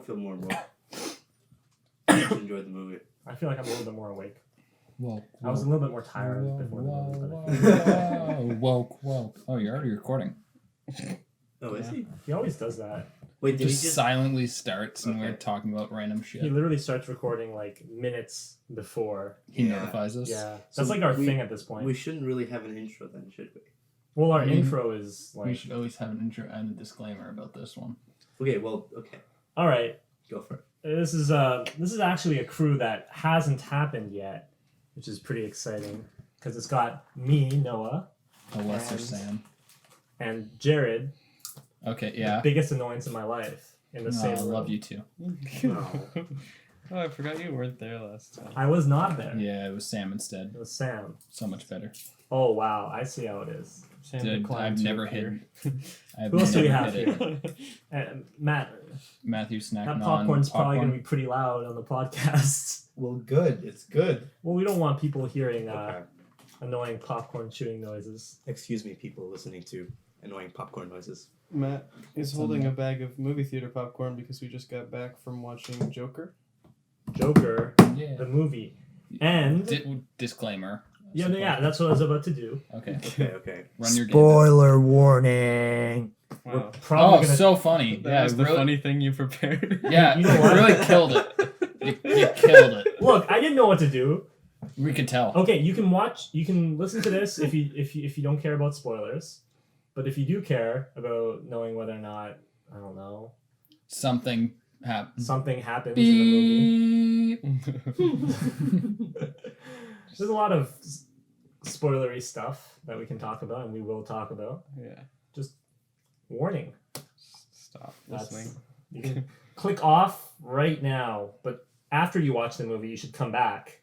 feel more woke. I just enjoyed the movie. I feel like I'm a little bit more awake. Woke. I was a little bit more tired before the movie. Woke. Oh, you're already recording. Oh, is he? He always does that. Wait, did Just he just... silently starts and we're Okay. talking about random shit. He literally starts recording like minutes before. He Yeah. notifies us. Yeah, So that's like our we- thing at this point. We shouldn't really have an intro then, should we? Well, our I mean, intro is We like, should always have an intro and a disclaimer about this one. Okay, well, okay. all right, Go for it. this is actually a crew that hasn't happened yet, which is pretty exciting because it's got me, Noah, A lesser And- Sam. and Jared, Okay, the yeah. biggest annoyance in my life, in the No, same I room. love you too. No. Oh, I forgot you weren't there last time. I was not there. Yeah, it was Sam instead. It was Sam. So much better. Oh wow, I see how it is. Sam Dude, declined I've to never appear. hidden. I've Who else do we never have hid it. here? And Matt, Matthew snacking that on popcorn's probably popcorn. gonna be pretty loud on the podcast. Well, good. It's good. Well, we don't want people hearing Okay. annoying popcorn chewing noises. Excuse me, people listening to annoying popcorn noises. Matt is It's holding a on bag of movie theater popcorn because we just got back from watching Joker. Joker, Yeah. the movie, and Disclaimer. yeah, that's what I was about to do. Okay. Okay. Run your game. Spoiler warning. We're Wow. probably Oh, gonna. so funny. That Yeah, was the really. funny thing you prepared. Yeah, You know what? you really killed it. You killed it. Look, I didn't know what to do. We could tell. Okay, you can listen to this if you don't care about spoilers, but if you do care about knowing whether or not, I don't know, Something happened. something happens in the movie. Beep. There's a lot of spoilery stuff that we can talk about, and we will talk about. Yeah. Warning. Stop That's- listening. You can click off right now, but after you watch the movie, you should come back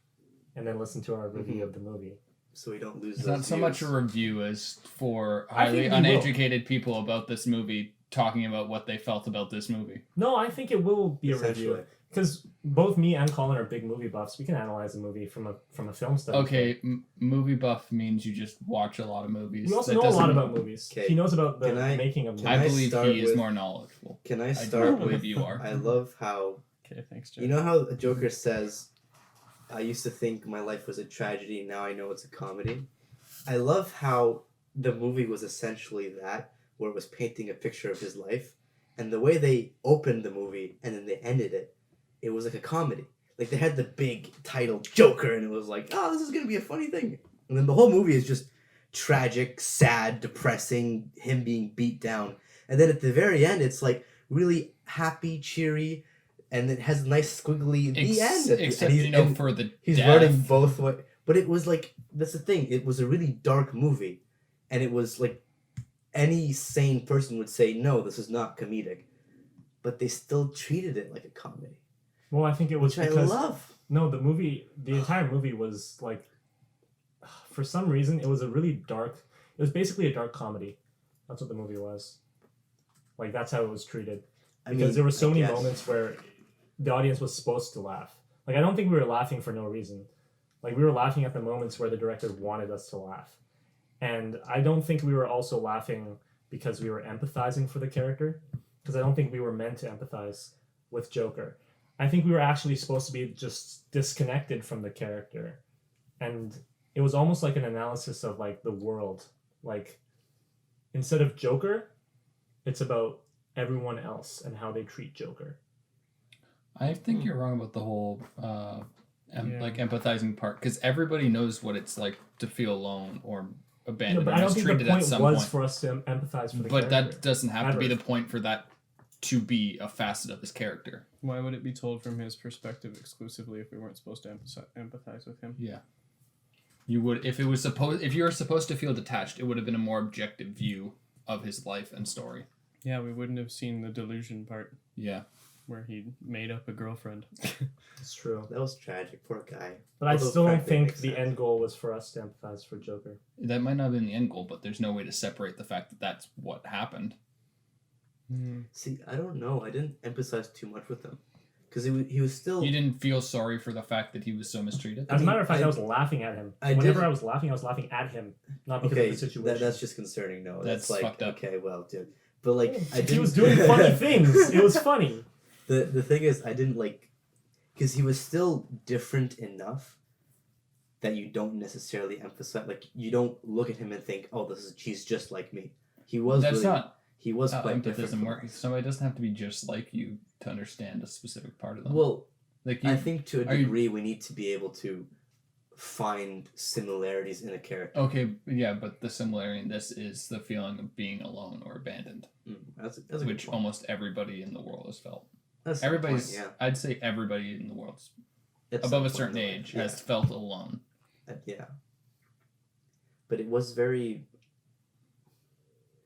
and then listen to our review of the movie. So we don't lose It's those not so much a views. review as for I think highly we will. uneducated people about this movie talking about what they felt about this movie. No, I think it will be a Essentially. review because both me and Colin are big movie buffs. We can analyze a movie from a film study. Okay, movie buff means you just watch a lot of movies. We also That know a lot doesn't- about movies. Okay. He knows about the Can I- making of can movies. I I believe start he is with- more knowledgeable. Can I I start don't with... believe you are. I love how... Okay, thanks, Joe. You know how the Joker says, I used to think my life was a tragedy, now I know it's a comedy? I love how the movie was essentially that, where it was painting a picture of his life, and the way they opened the movie and then they ended it, it was like a comedy. Like, they had the big title, Joker, and it was like, oh, this is going to be a funny thing. And then the whole movie is just tragic, sad, depressing, him being beat down. And then at the very end, it's like really happy, cheery, and it has a nice squiggly the end. At the- Except, and you know, and for the he's death. running both ways. But it was like, that's the thing, it was a really dark movie. And it was like, any sane person would say, no, this is not comedic. But they still treated it like a comedy. Well, I think it was Which I because love. no, the entire movie was like, for some reason, it was a really dark. It was basically a dark comedy. That's what the movie was. Like that's how it was treated. Because there were so I many guess. moments where the audience was supposed to laugh. Like I don't think we were laughing for no reason. Like we were laughing at the moments where the director wanted us to laugh. And I don't think we were also laughing because we were empathizing for the character. Because I don't think we were meant to empathize with Joker. I think we were actually supposed to be just disconnected from the character. And it was almost like an analysis of like the world. Like instead of Joker, it's about everyone else and how they treat Joker. I think you're wrong about the whole like empathizing part because everybody knows what it's like to feel alone or No, abandoned but or I don't think the mistreated at point some was point. for us to empathize for the But character. that doesn't have to be Ever. the point for that to be a facet of his character. Why would it be told from his perspective exclusively if we weren't supposed to empathize with him? Yeah. You would if you were supposed to feel detached, it would have been a more objective view of his life and story. Yeah, we wouldn't have seen the delusion part Yeah. where he made up a girlfriend. It's true. That was tragic. Poor guy. But I Although still don't practically think makes the sense. end goal was for us to empathize for Joker. That might not have been the end goal, but there's no way to separate the fact that that's what happened. See, I don't know. I didn't emphasize too much with him. Because he was still... You didn't feel sorry for the fact that he was so mistreated? As a mean, matter of fact, I- I was laughing at him. I Whenever did- I was laughing at him, not because Okay, of the situation. that's just concerning. No, That's like, fucked up. Okay, well, dude. But, like, I He didn't... was doing funny things. It was funny. The thing is, I didn't like, because he was still different enough that you don't necessarily emphasize, like you don't look at him and think, oh, he's just like me. He was That's really, not he was how quite different. empathism works. Somebody doesn't have to be just like you to understand a specific part of them. Well, like I think to a are you- degree we need to be able to find similarities in a character. okay, yeah, but the similarity in this is the feeling of being alone or abandoned, That's a good which point. almost everybody in the world has felt. That's a good point, Everybody's, I'd say everybody in the world At some above a point certain in life, age has felt alone. Yeah. But it was very.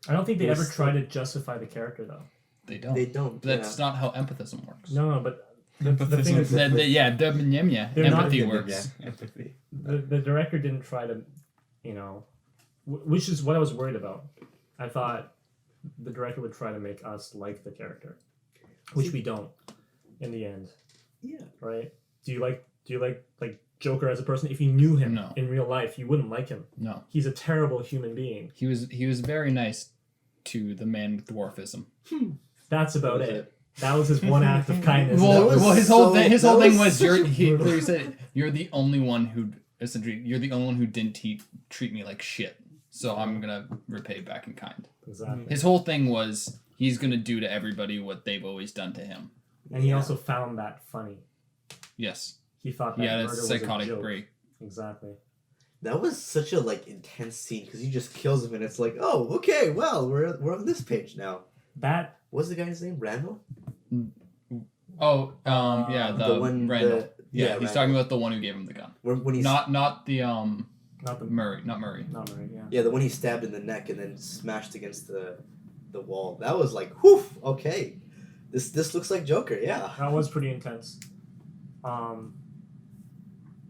I don't think they It was ever try to justify the character though. They don't. They don't. That's not how empathism works. No, but the thing is, They're They're not- empathy works. Empathy. the director didn't try to, you know, which is what I was worried about. I thought the director would try to make us like the character, which we don't in the end, Yeah. right? Do you like Joker as a person? If you knew him No. in real life, you wouldn't like him. No, He's a terrible human being. he was very nice to the man with dwarfism. That's about was it. That was his one act of kindness. That was His whole so- thing. His that whole thing was was such a he brutal- literally said you're the only one who essentially you're the only one who didn't treat me like shit. So I'm gonna repay back in kind. Exactly. His whole thing was he's gonna do to everybody what they've always done to him. And he also found that funny. Yes. He thought that Yeah, murder that's was a psychotic joke. break. Exactly. That was such a intense scene because he just kills him and it's like, oh, okay, well, we're on this page now. That What's the guy's name? Randall? Oh, yeah, the one. Randall. Yeah, he's Randall. talking about the one who gave him the gun. When he's not Not the the Murray, not Murray. not Murray, yeah. yeah, the one he stabbed in the neck and then smashed against the wall. That was like, whew, okay. This looks like Joker, yeah. That was pretty intense.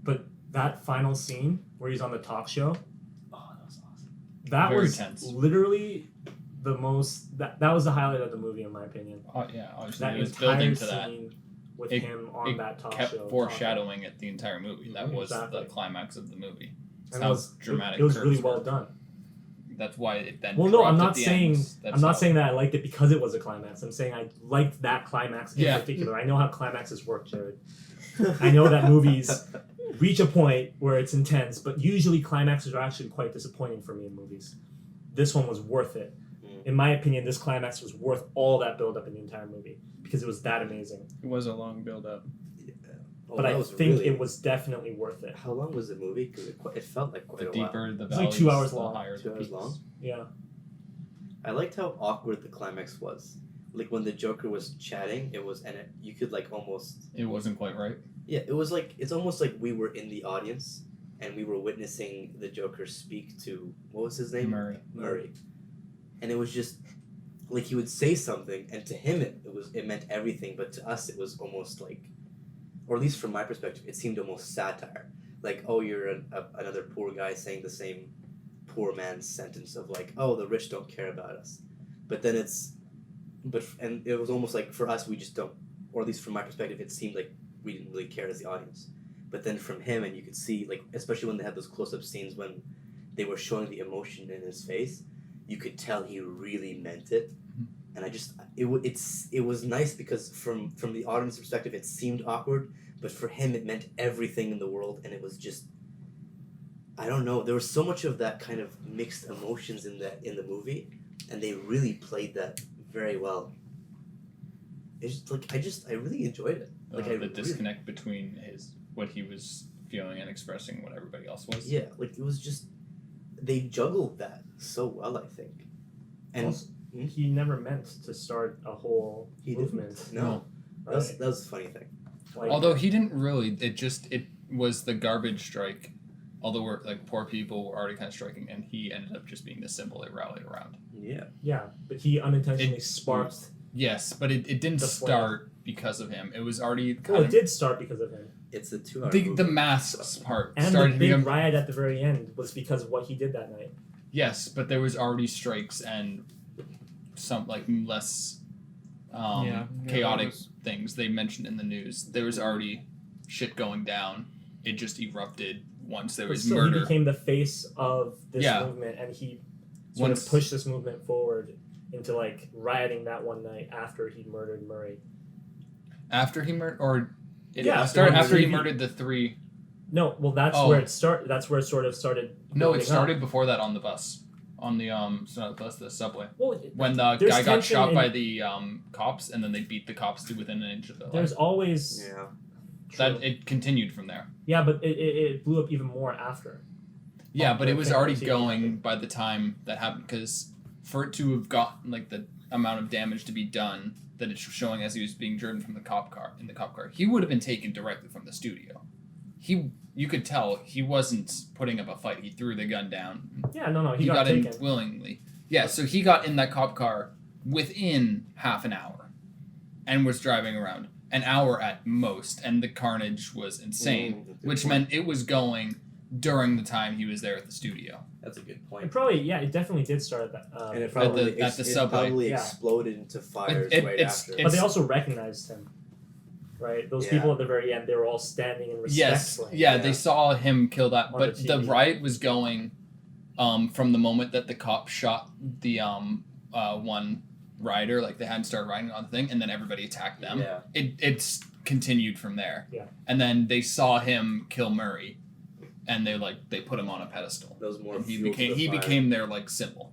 But that final scene where he's on the talk show, Oh, that was awesome. that Very was tense. literally the most that was the highlight of the movie in my opinion. Oh yeah, obviously That it was entire building to that. scene with It- him on It that talk kept show. foreshadowing it the entire movie. That was Exactly. the climatic of the movie. It's And how it was dramatic. It was curves really well were. done. That's why it then. Well, no, I'm dropped at not the saying end. That's I'm not how- saying that I liked it because it was a climax. I'm saying I liked that climax in Yeah. particular. I know how climaxes work, Jared. I know that movies reach a point where it's intense, but usually climaxes are actually quite disappointing for me in movies. This one was worth it. In my opinion, this climax was worth all that build up in the entire movie because it was that amazing. It was a long build up. Oh, But that I was think really- it was definitely worth it. How long was the movie? Because it felt like quite The a while. deeper the It's like valleys, 2 hours the long. higher 2 the hours peaks. long? Yeah. I liked how awkward the climax was. Like when the Joker was chatting, you could almost It wasn't quite right. yeah, it was it's almost like we were in the audience and we were witnessing the Joker speak to what was his name? Murray. Murray. And it was just like he would say something and to him it meant everything, but to us it was almost like, or at least from my perspective, it seemed almost satire. Like, oh, you're another poor guy saying the same poor man's sentence of like, oh, the rich don't care about us. But then and it was almost like for us, we just don't, or at least from my perspective, it seemed like we didn't really care as the audience. But then from him, and you could see, like, especially when they had those close-up scenes when they were showing the emotion in his face, you could tell he really meant it. And it was nice because from the audience perspective, it seemed awkward, but for him, it meant everything in the world, and it was just, I don't know, there was so much of that kind of mixed emotions in the movie, and they really played that very well. It's just like I really enjoyed it. Like The disconnect between what he was feeling and expressing what everybody else was. Yeah, like it was just they juggled that so well, I think. And Also, he never meant to start a whole he movement. didn't. No, Right? that was a funny thing. Like, Although he didn't really, it was the garbage strike. Although we're poor people were already kind of striking, and he ended up just being the symbol they rallied around. Yeah. yeah, but he unintentionally sparked. Yes, but it didn't The flame. start because of him. It was already kind Well, it of did start because of him. It's a 2 hour the masks part And started the to big become riot at the very end was because of what he did that night. yes, but there was already strikes and some less Yeah, chaotic that was- things they mentioned in the news. There was already shit going down. It just erupted once there But was still, murder. he became the face of this Yeah. movement, and he sort Once- of pushed this movement forward into rioting that one night after he murdered Murray. After he murdered, or it Yeah, started on after he TV. murdered the 3. No, well, that's Oh. where it start. That's where it sort of started. No, it building started up. before that on the bus, on the it's not the bus, the subway. Well, When the there's guy got tension shot in- by the cops, and then they beat the cops to within an inch of their there's life. always Yeah. That it continued from there. yeah, but it blew up even more after. Yeah, Oh, but it was okay, already TV. going by the time that happened, because for it to have gotten like the amount of damage to be done that it's showing as he was being driven from the cop car, he would have been taken directly from the studio. You could tell he wasn't putting up a fight. He threw the gun down. Yeah, no, he He got in taken. willingly. Yeah, so he got in that cop car within half an hour and was driving around. An hour at most, and the carnage was insane, which meant it was going during the time he was there at the studio. That's a good It point. probably it definitely did start at that. And it At probably the it subway. probably Yeah. exploded into fires It- right it's- after. it's- But they also recognized him, right? Those Yeah. people at the very end, they were all standing in respect Yes, for him. yeah, Yeah. they saw him kill that, On but the the TV. riot was going from the moment that the cop shot the one rider, like they hadn't started riding on the thing, and then everybody attacked them. Yeah. It's continued from there. Yeah. And then they saw him kill Murray, and they put him on a pedestal. That was more And he fuel to became the fire. became their like symbol.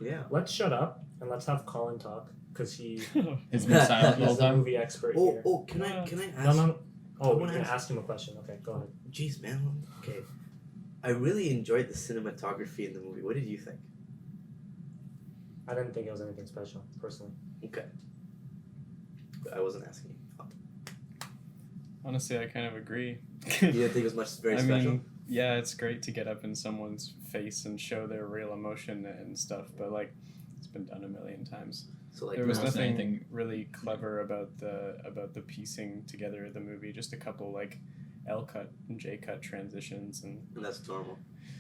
Yeah. Let's shut up and let's have Colin talk because He's been silent the whole he's the time. movie expert here. Can I No, ask? no. Oh, I we're wanna gonna ask- ask him a question. Okay, go ahead. Jeez, man. Okay. I really enjoyed the cinematography in the movie. What did you think? I didn't think it was anything special, personally. Okay. I wasn't asking you. Honestly, I kind of agree. You didn't think it was much very I special? mean, yeah, it's great to get up in someone's face and show their real emotion and stuff, but like, it's been done a million times. So like There was there wasn't nothing anything- really clever about the piecing together of the movie. Just a couple like L cut and J cut transitions, and and that's normal.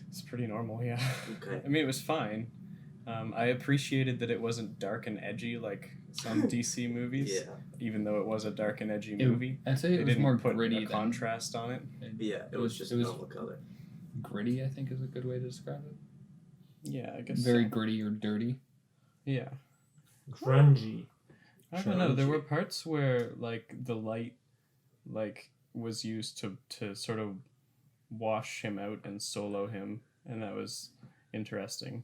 it's pretty normal. Yeah. Okay. I mean, it was fine. I appreciated that it wasn't dark and edgy like some DC movies, Yeah. even though it was a dark and edgy It- movie. I'd say They it was didn't more put gritty a than contrast on it. Yeah. It was just it was normal color. gritty. I think is a good way to describe it. Yeah, I guess. Very so. gritty or dirty. Yeah. Grungy. I don't know. There Grungy. were parts where like the light, like was used to sort of wash him out and solo him, and that was interesting,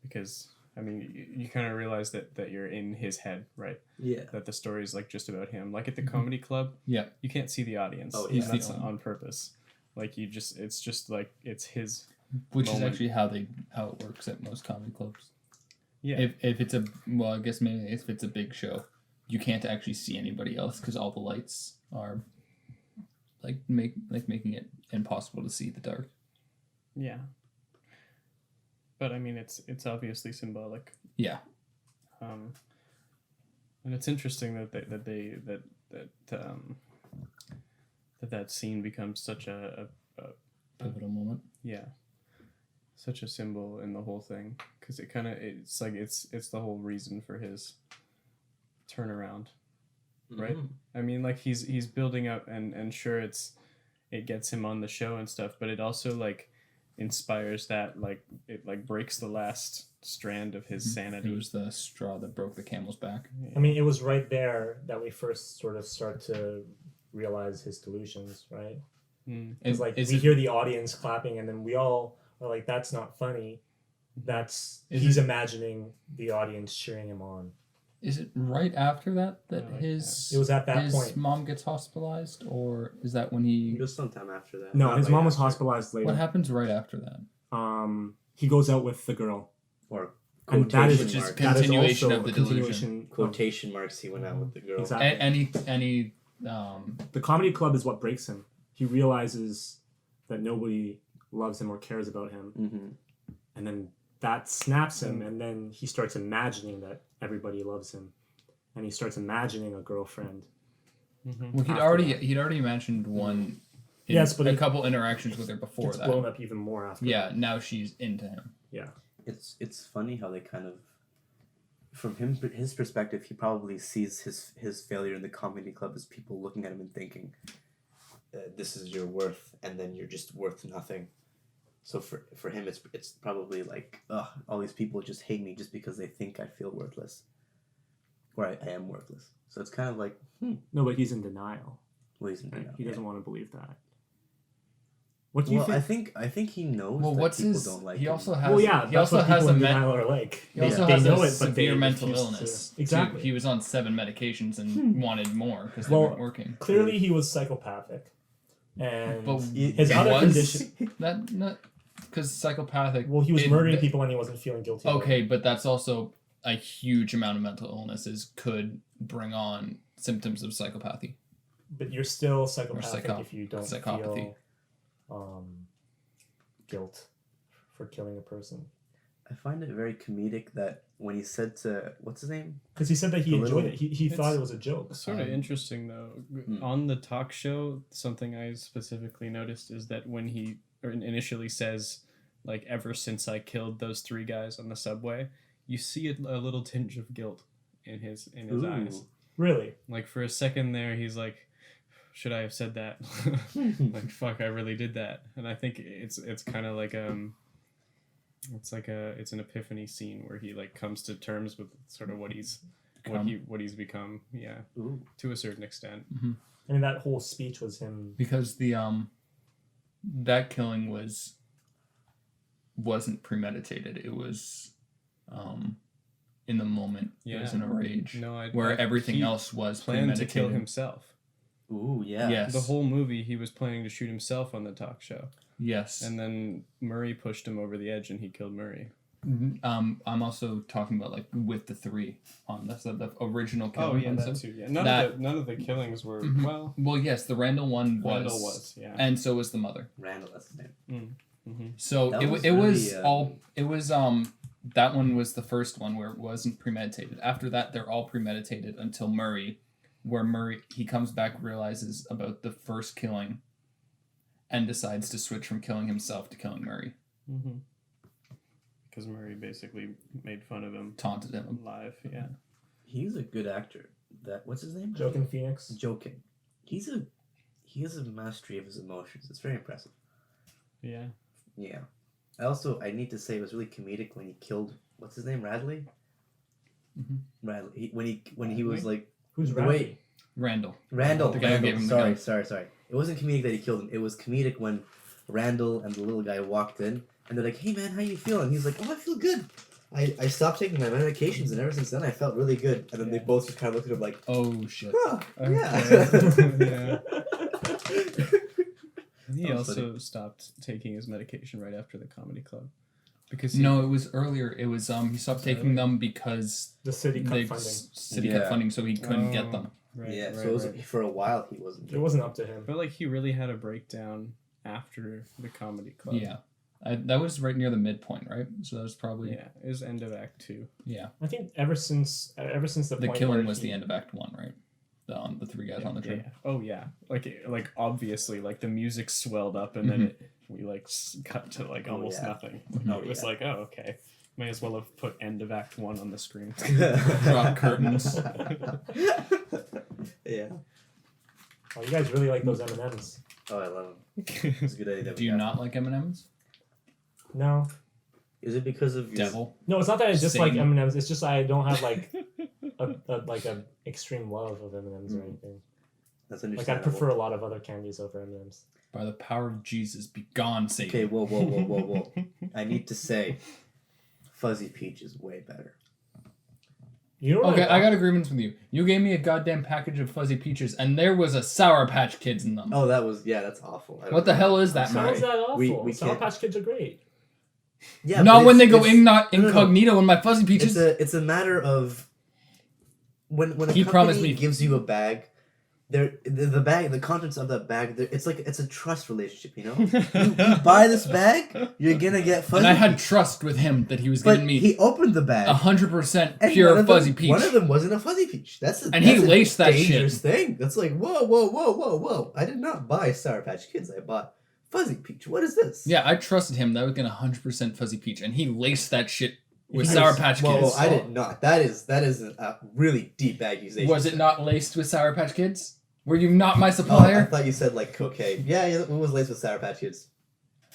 because I mean you kind of realize that you're in his head, right? Yeah. That the story is like just about him. Like at the Mhm. comedy club, Yeah. you can't see the audience. Oh, and yeah. that's the- on purpose. Like it's just like it's his. Which Moment. is actually how it works at most comedy clubs. Yeah. If it's a I guess maybe if it's a big show, you can't actually see anybody else because all the lights are making it impossible to see the dark. Yeah. But I mean, it's obviously symbolic. Yeah. And it's interesting that scene becomes such a Pivotal moment. yeah, such a symbol in the whole thing, because it's like it's the whole reason for his turnaround. Right. Mhm. I mean, like he's building up, and sure it gets him on the show and stuff, but it also like inspires that, like it like breaks the last strand of his sanity. It was the straw that broke the camel's back. I mean, it was right there that we first sort of start to realize his delusions, right? Mm. Because like we Is it- hear the audience clapping, and then we all are like, "That's not funny." Is He's imagining the audience cheering him on. Is it right after that I like his It was at that his point. mom gets hospitalized, or is that when he? Just sometime after that. No, Not his right mom was after. hospitalized later. What happens right after that? He goes out with the girl, Or and that is quotation Which is marks. that is continuation also of the a continuation. Quotation marks. He went out with the girl. Exactly. Any The comedy club is what breaks him. He realizes that nobody loves him or cares about him, Mm-hmm. and then that snaps him, and then he starts imagining that everybody loves him, and he starts imagining a girlfriend. Mm-hmm. well, after he'd already mentioned one. Yes, but a it- couple interactions with her before It's that. blown up even more after. Yeah, now she's into him. It's funny how they kind of, from his perspective, he probably sees his failure in the comedy club as people looking at him and thinking, "This is your worth," and then you're just worth nothing. So for him, it's probably like, ugh, all these people just hate me just because they think I feel worthless. or I am worthless. So it's kind of like, No, but he's in denial. well, he's in Right? denial. He doesn't want to believe that. What do you Well, think? I think he knows Well, that what's people his? don't like He him. also has. Well, yeah, he that's also what has people a in me- denial are like. He also they has know a it, but they severe mental refuse illness. To. Exactly. Too. He was on 7 medications and wanted more because they Well, weren't working. Clearly, he was psychopathic, and But his other was condition. that not because psychopathic. Well, he was it- murdering people and he wasn't feeling guilty. about Okay, it. but that's also a huge amount of mental illnesses could bring on symptoms of psychopathy. But you're still psychopathic psycho- if you don't psychopathy. feel guilt for killing a person. I find it very comedic that when he said to what's his name? Because he said that he The enjoyed little- it. He thought It's- it was a joke. Sort of interesting though. On the talk show, something I specifically noticed is that when he initially says, like, ever since I killed those 3 guys on the subway, you see a little tinge of guilt in his Ooh. eyes. Really? Like for a second there, he's like, should I have said that? Like, fuck, I really did that. And I think it's kind of like it's an epiphany scene where he like comes to terms with sort of what he's become. Yeah, Ooh. to a certain extent. I mean, that whole speech was him. Because the that killing wasn't premeditated. It was in the moment. It was in a rage. No, where everything he else was planned to premeditated. kill himself. Ooh, yeah. Yes. The whole movie, he was planning to shoot himself on the talk show, Yes. and then Murray pushed him over the edge, and he killed Murray. I'm also talking about like with the 3 on the original killing. on that some- too. Yeah, that- none of the killings were Mhm. well. Well, yes, the Randall one was. Randall was, yeah. And so was the mother. Randall, that's his name. So That it was it was really, all it was that one was the first one where it wasn't premeditated. After that, they're all premeditated until Murray, where Murray he comes back, realizes about the first killing, and decides to switch from killing himself to killing Murray. Because Murray basically made fun of him Taunted him. live. Yeah. He's a good actor. What's his name? Joaquin Phoenix. Joking. He has a mastery of his emotions. It's very impressive. Yeah. Yeah. I need to say it was really comedic when he killed what's his name, Radley. Radley. When he was like Who's the Radley? way- Randall. Randall. The guy who gave him the gun. Sorry. It wasn't comedic that he killed him. It was comedic when Randall and the little guy walked in and they're like, "Hey man, how you feeling?" He's like, "Oh, I feel good. I stopped taking my medications and ever since then I felt really good." And then they both just kind of looked at him like, Oh shit. "Oh, yeah." Yeah. He That was also stopped taking his medication right after the comedy club. Because No, it was earlier. It was he stopped taking them because The city cut they funding. city Yeah. cut funding, so he couldn't get them. Right, Yeah, right, so it was, right. for a while he wasn't. It wasn't up to him. But like he really had a breakdown after the comedy club. Yeah, that was right near the midpoint, right? So that was probably Yeah, it was end of Act 2. yeah. I think ever since the The point killing where was he- the end of Act 1, right? The 3 guys on the trip. Yeah. Oh yeah. Like obviously like the music swelled up and then we like cut to like Oh, almost yeah. nothing. Oh, It was yeah. like, oh okay. May as well have put end of Act 1 on the screen. Drop curtains. Yeah. Oh, you guys really like those M&Ms? Oh, I love him. It's a good idea. that Do we you got not him. like M&Ms? No, Is it because of your Devil. no, it's not that I dislike Satan. M&Ms. It's just I don't have like a extreme love of M&Ms or anything. That's Like I understandable. prefer a lot of other candies over M&Ms. By the power of Jesus, be gone, Satan. Okay, whoa. I need to say, Fuzzy Peach is way better. You know what? Okay, I got agreements with you. You gave me a goddamn package of fuzzy peaches, and there was a Sour Patch Kids in them. Oh, that's awful. I don't What the know. hell is that, I'm How man? is that awful? We Sour can't- Patch Kids are great. Yeah, Not but when they it's- go it's- not no, no, no. incognito in my fuzzy peaches. It's a matter of when a He company promised me- gives you a bag. The contents of that bag. It's a trust relationship. You know, you buy this bag, you're gonna get fuzzy. And I had peach. trust with him that he was But giving me he opened the bag. 100% and pure one of fuzzy them, peach. One of them wasn't a fuzzy peach. That's And he a laced that shit. dangerous thing. That's like whoa. I did not buy Sour Patch Kids. I bought fuzzy peach. What is this? Yeah, I trusted him that I was getting 100% fuzzy peach, and he laced that shit with He Sour was- Patch whoa, Kids. I did not. That is a really deep accusation. Was it not laced with Sour Patch Kids? Were you not my Oh, I supplier? thought you said like cocaine. Yeah, it was laced with Sour Patch Kids.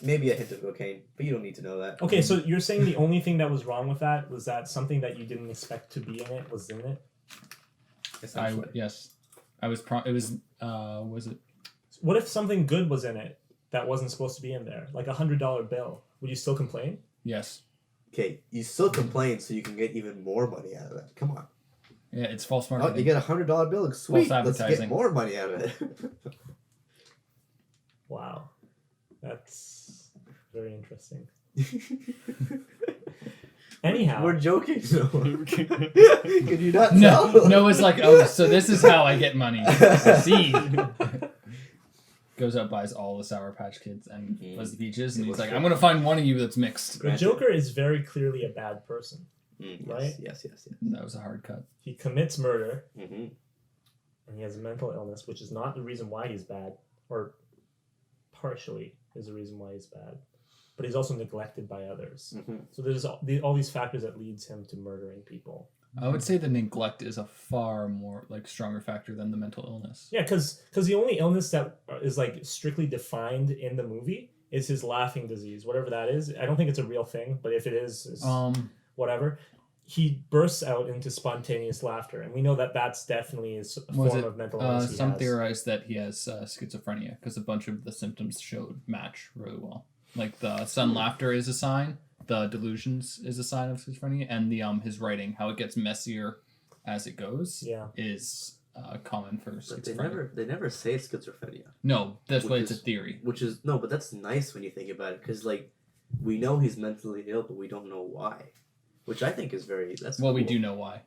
Maybe a hint of cocaine, but you don't need to know that. Okay, so you're saying the only thing that was wrong with that was that something that you didn't expect to be in it was in it? Essentially. Yes. I was it was it What if something good was in it that wasn't supposed to be in there, like $100 bill? Would you still complain? yes. Okay, you still complain so you can get even more money out of it. Come on. Yeah, it's false Oh, marketing. you get $100 bill. Sweet. False Let's get advertising. more money out of it. Wow, that's very interesting. Anyhow, We're joking. So. Can you not No, tell? Noah's like, oh, so this is how I get money. See, goes out, buys all the Sour Patch Kids and was the peaches, and he's like, I'm gonna find one of you that's mixed. the Joker is very clearly a bad person. Right? Yes. That was a hard cut. He commits murder, Mm-hmm. and he has a mental illness, which is not the reason why he's bad, or partially is the reason why he's bad. But he's also neglected by others. Mm-hmm. So there's all these factors that leads him to murdering people. I would say the neglect is a far more stronger factor than the mental illness. Yeah, because the only illness that is strictly defined in the movie is his laughing disease, whatever that is. I don't think it's a real thing, but if it is whatever. He bursts out into spontaneous laughter, and we know that that's definitely a form of mental illness. Some theorize that he has schizophrenia because a bunch of the symptoms showed match really well. Like the sudden laughter is a sign, the delusions is a sign of schizophrenia, and the his writing, how it gets messier as it goes, is common for schizophrenia. But they never say schizophrenia. No, that's why it's a theory. But that's nice when you think about it, because we know he's mentally ill, but we don't know why, which I think is well, cool. We do know why,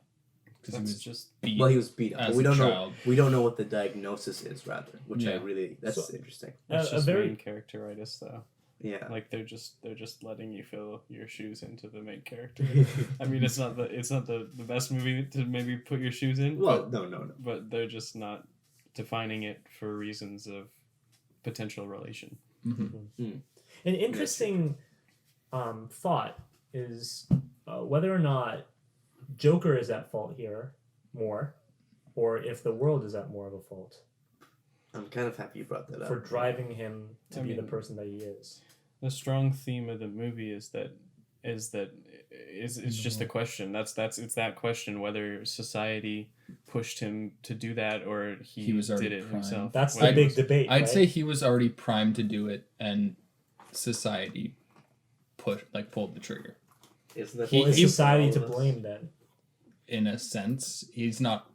because he was just beat. Well, he was beat up, but we don't child. know. We don't know what the diagnosis is, rather, which that's So, interesting. It's just very main characteritis, though. Yeah, They're just letting you fill your shoes into the main character. I mean, it's not the best movie to maybe put your shoes in. Well, no. But they're just not defining it for reasons of potential relation. Mm-hmm. An interesting thought is whether or not Joker is at fault here more, or if the world is at more of a fault I'm kind of happy you brought that up. for driving him to be the person that he is. The strong theme of the movie is it's just a question. It's that question whether society pushed him to do that or he was already did it primed. himself. That's the big debate. I'd right? say he was already primed to do it, and society pulled the trigger. Isn't that Well, is he- society to blame then? In a sense, he's not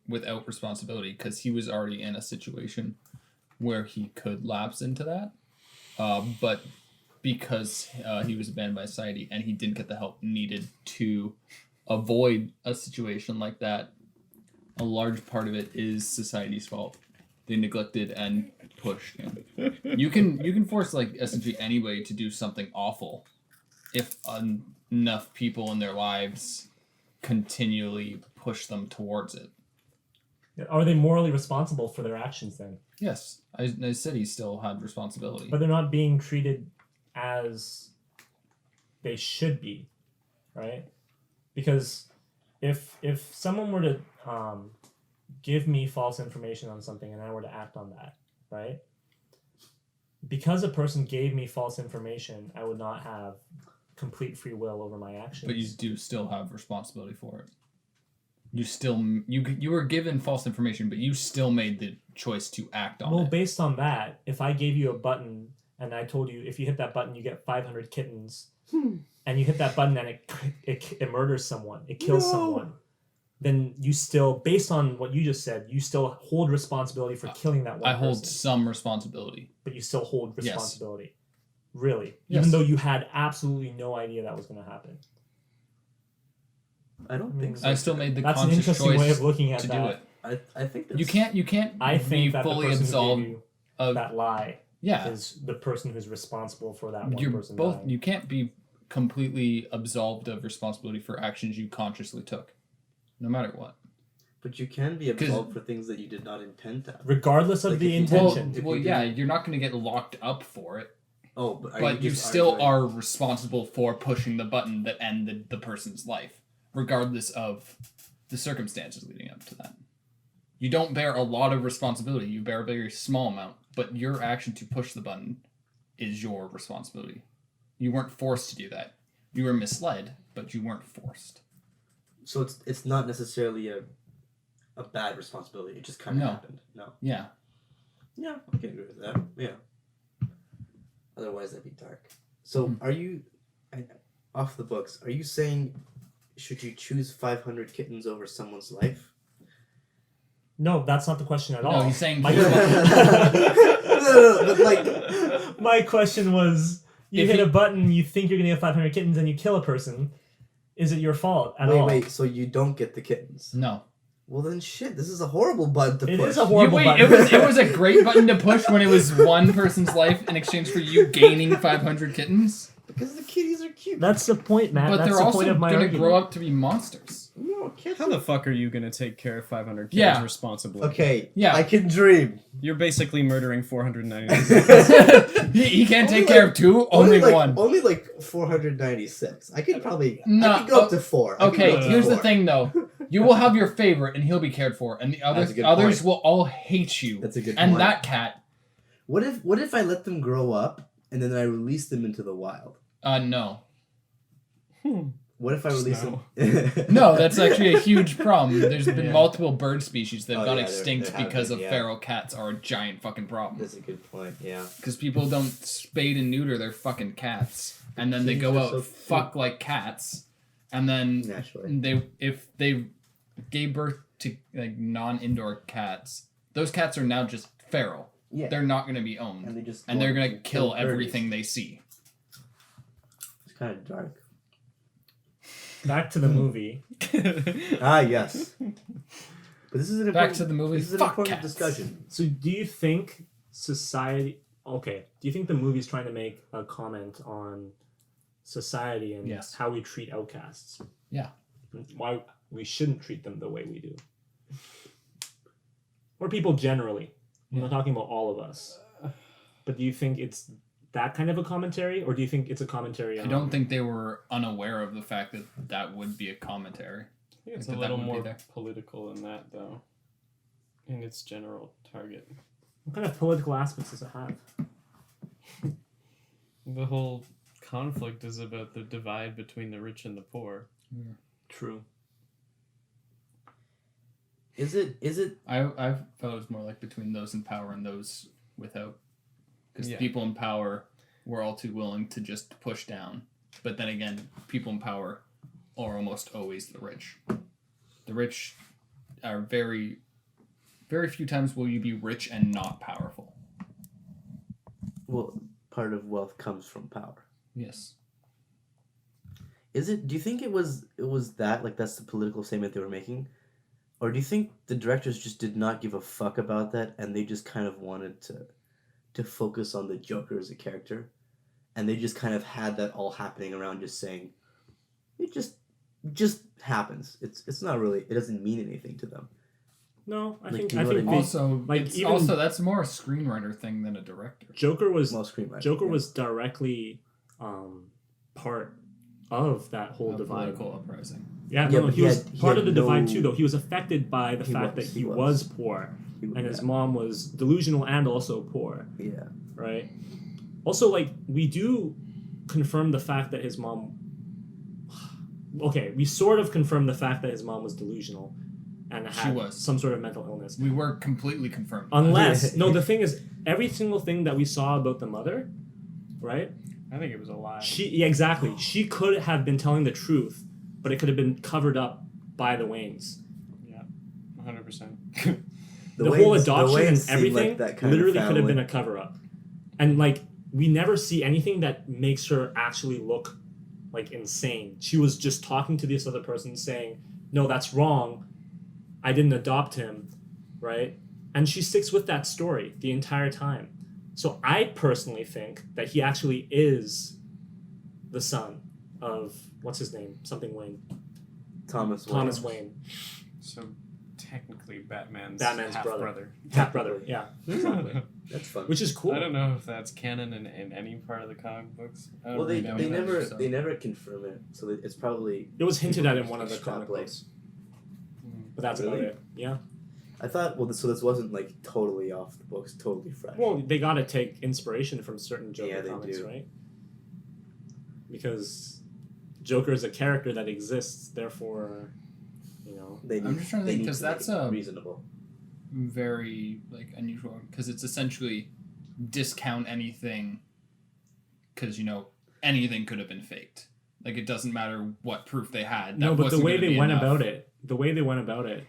without responsibility because he was already in a situation where he could lapse into that, but because he was abandoned by society and he didn't get the help needed to avoid a situation like that, a large part of it is society's fault. They neglected and pushed him. You can force essentially anybody to do something awful if enough people in their lives continually push them towards it. Are they morally responsible for their actions then? Yes, I said he still had responsibility. But they're not being treated as they should be, right? Because if someone were to give me false information on something and I were to act on that, right? Because a person gave me false information, I would not have complete free will over my actions. But you do still have responsibility for it. You were given false information, but you still made the choice to act on it. Well, based on that, if I gave you a button and I told you if you hit that button you get 500 kittens, and you hit that button and it murders someone, it kills someone, then you still, based on what you just said, you still hold responsibility for killing that one person. I hold some responsibility. But you still hold responsibility. Yes. Really? Yes. Even though you had absolutely no idea that was going to happen. I don't think so. I still made the That's an conscious interesting choice way of looking at to that. do it. I think that's... You can't I think be that fully the person absolved who gave you of that lie yeah. is the person who's responsible for that one person both dying. You can't be completely absolved of responsibility for actions you consciously took, no matter what. But you can be absolved for things that you did not intend to. Regardless of the intention. Well, yeah, you're not going to get locked up for it. Oh, but you still are responsible for pushing the button that ended the person's life, regardless of the circumstances leading up to that. You don't bear a lot of responsibility. You bear a very small amount, but your action to push the button is your responsibility. You weren't forced to do that. You were misled, but you weren't forced. So it's not necessarily a bad responsibility. It just kind of No. happened. No. Yeah. Yeah, I can agree with that. Yeah. Otherwise, that'd be dark. So, are you off the books? Are you saying should you choose 500 kittens over someone's life? No, that's not the question at all. No, he's saying My, No, but like, my question was, you If hit he- a button, you think you're gonna get 500 kittens, and you kill a person. Is it your fault at all? wait. So you don't get the kittens? No. Well, then shit. This is a horrible button to It push. is a horrible Wait, button. it was a great button to push when it was one person's life in exchange for you gaining 500 kittens. Because the kitties are cute. That's the point, Matt. But That's they're the also point of my gonna argument. grow up to be monsters. No, kids. How the fuck are you gonna take care of 500 kids Yeah. responsibly? Okay. Yeah. I can dream. You're basically murdering 499. he can't Only take care of two, only like, one. Only like 496. I could probably. No, I could go up to 4. I could Okay, go up to here's the 4. thing though. You will have your favorite and he'll be cared for, and the That's others a good others point. will all hate you. That's a good And point. that cat, What if I let them grow up and then I release them into the wild? no. What if I Just release no. them? No, that's actually a huge problem. There's been Yeah. multiple bird species that have Oh, gone yeah, extinct there have because been, of yeah. feral cats are a giant fucking problem. That's a good point. Yeah. Because people don't spade and neuter their fucking cats, and then they Kitties go are out so fuck like cats, and then Naturally. if they gave birth to like non-indoor cats, those cats are now just feral. Yeah. They're not going to be owned, And they just and they're go going to kill birdies. everything they see. It's kind of dark. Back to the movie. Ah, yes. But this is an important. Back to the movie. This is an Fuck important cats. discussion. So, do you think society? Okay. Do you think the movie's trying to make a comment on society and Yes. how we treat outcasts? Yeah. Why we shouldn't treat them the way we do, or people generally. I'm not talking about all of us. But do you think it's that kind of a commentary, or do you think it's a commentary on... I don't think they were unaware of the fact that that would be a commentary. I think it's That a that little would be more there. political than that, though. In its general target. What kind of political aspects does it have? The whole conflict is about the divide between the rich and the poor. True. Is it? I felt it was more like between those in power and those without. Because Yeah. the people in power were all too willing to just push down. But then again, people in power are almost always the rich. The rich are very few times will you be rich and not powerful. Well, part of wealth comes from power. Yes. Is it? Do you think it was that, like, that's the political statement they were making, or do you think the directors just did not give a fuck about that and they just kind of wanted to focus on the Joker as a character, and they just kind of had that all happening around, just saying it just happens. It's not really, it doesn't mean anything to them. No, I Like, think you know I what I think mean? Also, like, it's even- also that's more a screenwriter thing than a director. Joker was Well, screenwriting. Joker yeah. was directly part of that whole A divide. political uprising. Yeah, Yeah, no, but he he was had- he part had of the divide no- too, though. He was affected by the He fact was, that he he was was. poor, He was- and his yeah. mom was delusional and also poor, Yeah. right? Also, like, we do confirm the fact that his mom. Okay, we sort of confirm the fact that his mom was delusional, and She had was. some sort of mental illness. We were completely confirmed. Unless, no, the thing is, every single thing that we saw about the mother, right? I think it was a lie. Yeah, exactly. She could have been telling the truth, but it could have been covered up by the Waynes. 100%. The whole Waynes- adoption Waynes and seem everything like that kind literally of could have family. been a cover up. And, like, we never see anything that makes her actually look, like, insane. She was just talking to this other person saying, no, that's wrong. I didn't adopt him, right? And she sticks with that story the entire time. So I personally think that he actually is the son of, what's his name? Something Wayne. Thomas Wayne. So technically Batman's Batman's brother. half-brother. Half brother, yeah. Exactly. That's fun. Which is cool. I don't know if that's canon in any part of the comic books. I don't Well, they really know never- that. so. they never confirm it, so it's probably. It was hinted people at in one of the comic extrapolate. books. But that's about Really? it. Yeah. I thought, well, so this wasn't like totally off the books, totally fresh. Well, they got to take inspiration from certain Joker Yeah, they comics, do. right? Because Joker is a character that exists, therefore I'm just trying to think, because that's a reasonable. very like unusual, because it's essentially discount anything, because anything could have been faked. Like, it doesn't matter what proof they had. No, but the wasn't way gonna they be went enough. about it,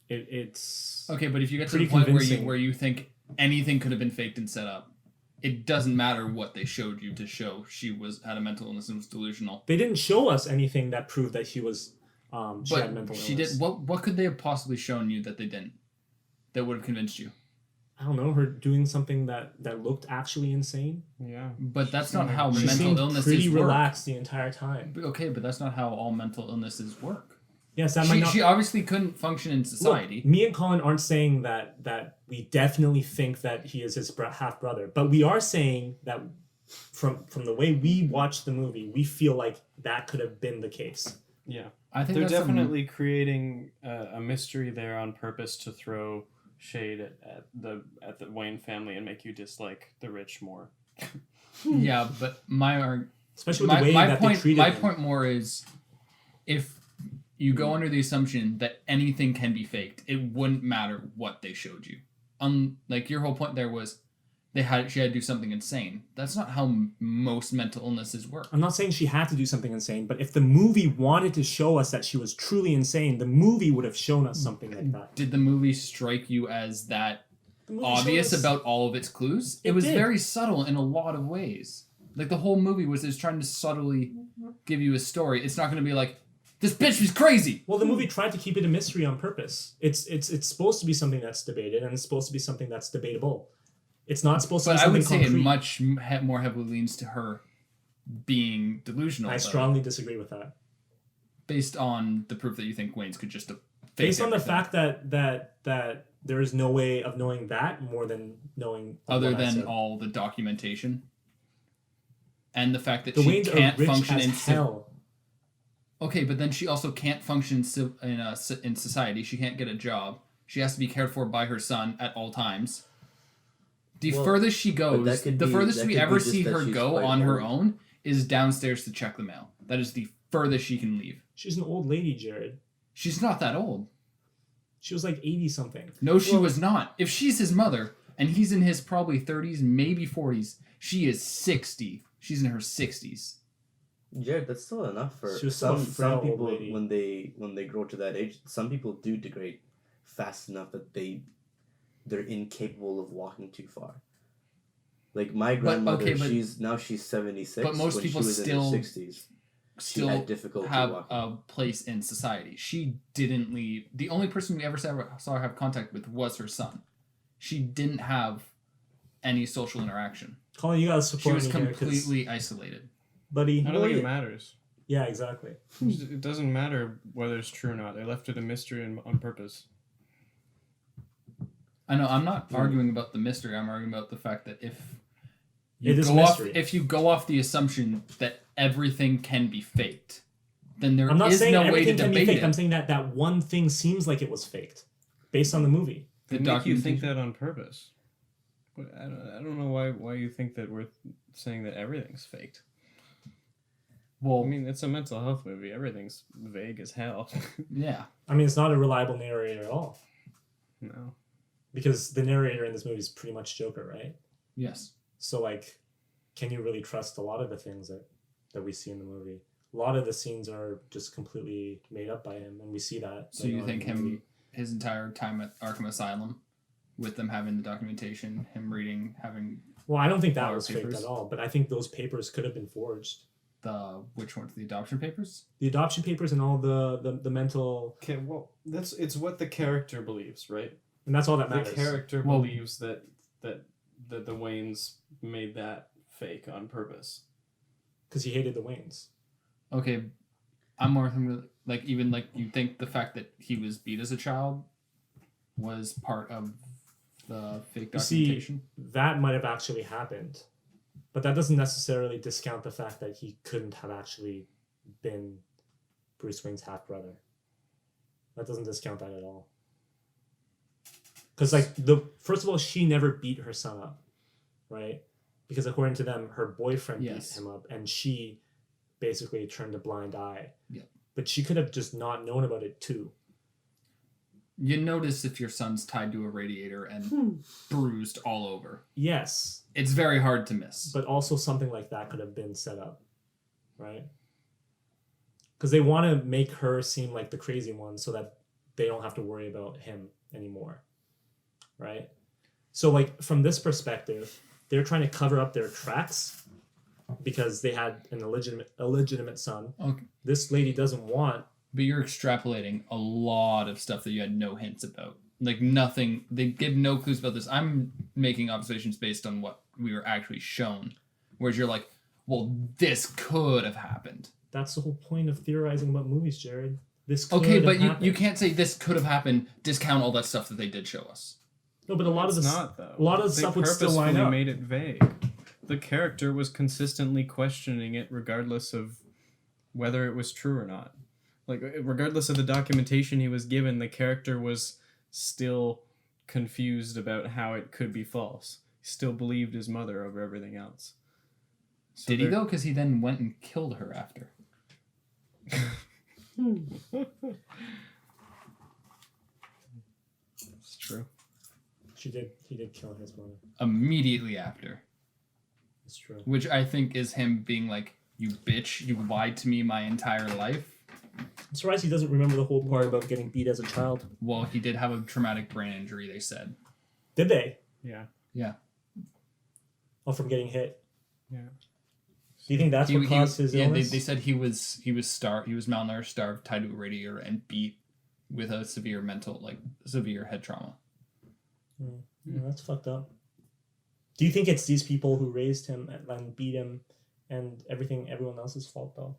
it's Okay, but if you get to pretty the point convincing. where you think anything could have been faked and set up, it doesn't matter what they showed you to show she had a mental illness and was delusional. They didn't show us anything that proved that she was she had mental But illness. she did. What could they have possibly shown you that they didn't? That would have convinced you. I don't know, her doing something that looked actually insane. Yeah. But that's not how She mental seemed illnesses pretty work. relaxed the entire time. Okay, but that's not how all mental illnesses work. Yes, that might not. She obviously couldn't function in society. Look, me and Colin aren't saying that we definitely think that he is his half brother, but we are saying that from the way we watched the movie, we feel like that could have been the case. Yeah. I think They're that's definitely creating a mystery there on purpose to throw shade at the Wayne family and make you dislike the rich more. Yeah, but Especially with the way that they treated my him. point more is, if you go under the assumption that anything can be faked, it wouldn't matter what they showed you. Like, your whole point there was she had to do something insane. That's not how most mental illnesses work. I'm not saying she had to do something insane, but if the movie wanted to show us that she was truly insane, the movie would have shown us something like that. Did the movie strike you as that The movie obvious showed us- about all of its clues? It It was did. very subtle in a lot of ways. Like, the whole movie was just trying to subtly give you a story. It's not going to be like, this bitch was crazy. Well, the movie tried to keep it a mystery on purpose. It's supposed to be something that's debated, and it's supposed to be something that's debatable. It's not supposed to But be I something would say concrete. it much more heavily leans to her being delusional. I though, strongly disagree with that. based on the proof that you think Wayne's could just fake Based on the everything. fact that there is no way of knowing that more than knowing other what I than said. all the documentation, and the fact that The she Waynes can't are rich function as in hell. Okay, but then she also can't function in society. She can't get a job. She has to be cared for by her son at all times. The Well, furthest she goes, that could the be- furthest that we could ever be just see that her she's go quite on her old. own is downstairs to check the mail. That is the furthest she can leave. She's an old lady, Jared. She's not that old. She was like 80 something. No, she was not. If she's his mother, and he's in his probably 30s, maybe 40s, she is 60. She's in her 60s. Jared, that's still enough for She was still a frail some old people lady. when they grow to that age. Some people do degrade fast enough that they're incapable of walking too far. Like my grandmother, but- she's 76. but most when people she was still- in her 60s. She Still had difficulty have walking. a place in society. She didn't leave. The only person we ever saw her have contact with was her son. She didn't have any social interaction. Colin, you gotta She support was me here, 'cause, completely isolated. buddy. I don't think it matters. Yeah, exactly. It doesn't matter whether it's true or not. They left it a mystery on purpose. I know. I'm not arguing about the mystery. I'm arguing about the fact that if It is a go off, mystery. if you go off the assumption that everything can be faked, then there I'm not is saying no way to everything can be debate faked. it. I'm saying that one thing seems like it was faked, based on the movie. The They make you think documentation- that on purpose. But I don't know why you think that we're saying that everything's faked. Well, I mean, it's a mental health movie. Everything's vague as hell. yeah. I mean, it's not a reliable narrator at all, No. because the narrator in this movie is pretty much Joker, right? Yes. So, like, can you really trust a lot of the things that we see in the movie? A lot of the scenes are just completely made up by him, and we see that. So later you on think in the movie. his entire time at Arkham Asylum, with them having the documentation, him reading, having Well, I don't think that Flower was papers? faked at all, but I think those papers could have been forged. which ones? The adoption papers? The adoption papers and all the mental, Okay, well, it's what the character believes, right? and that's all that The matters. character Well- believes that the Waynes made that fake on purpose. Because he hated the Waynes. Okay, I'm more thinking like even like you think the fact that he was beat as a child was part of the fake You see, documentation. that might have actually happened, but that doesn't necessarily discount the fact that he couldn't have actually been Bruce Wayne's half brother. That doesn't discount that at all. Because first of all, she never beat her son up, right? Because according to them, her boyfriend Yes. beat him up, and she basically turned a blind eye. Yeah. But she could have just not known about it too. You notice if your son's tied to a radiator and bruised all over. Yes, It's very hard to miss. but also something like that could have been set up, right? Because they want to make her seem like the crazy one so that they don't have to worry about him anymore, right? So like from this perspective, they're trying to cover up their tracks because they had an illegitimate son. Okay. This lady doesn't want. But you're extrapolating a lot of stuff that you had no hints about. Like nothing, they give no clues about this. I'm making observations based on what we were actually shown. Whereas you're like, well, this could have happened. That's the whole point of theorizing about movies, Jared. This could Okay, have but you happened. can't say this could have happened, discount all that stuff that they did show us. No, but a lot of It's the not though. a lot of the They stuff would still line purposefully up. made it vague. The character was consistently questioning it, regardless of whether it was true or not. Like, regardless of the documentation he was given, the character was still confused about how it could be false. He still believed his mother over everything else. So Did he though? Because he then went and killed her after. It's true. He did kill his mother. Immediately after. It's true. Which I think is him being like, you bitch, you lied to me my entire life. I'm surprised he doesn't remember the whole part about getting beat as a child. Well, he did have a traumatic brain injury, they said. Did they? Yeah. Oh, from getting hit. Yeah. Do you think that's what caused his illness? They said he was malnourished, starved, tied to a radiator, and beat with a severe head trauma. Yeah, that's fucked up. Do you think it's these people who raised him and beat him and everyone else's fault though?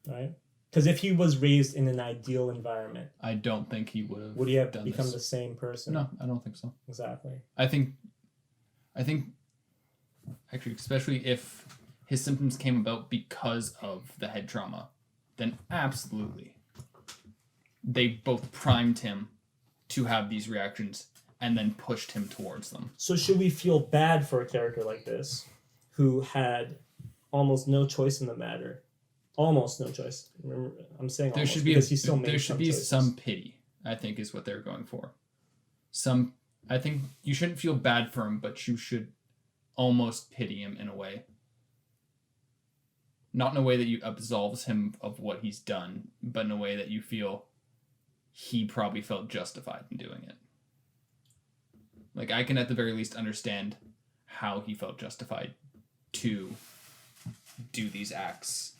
Right? Because if he was raised in an ideal environment, I don't think he would he have done become this. the same person? No, I don't think so. Exactly. I think actually, especially if his symptoms came about because of the head trauma, then absolutely. They both primed him to have these reactions and then pushed him towards them. So should we feel bad for a character like this who had almost no choice in the matter? Almost no choice. Remember, I'm saying There almost should be because he still made there should some be choices. some pity, I think, is what they're going for. I think you shouldn't feel bad for him, but you should almost pity him in a way. Not in a way that you absolves him of what he's done, but in a way that you feel he probably felt justified in doing it. Like, I can at the very least understand how he felt justified to do these acts,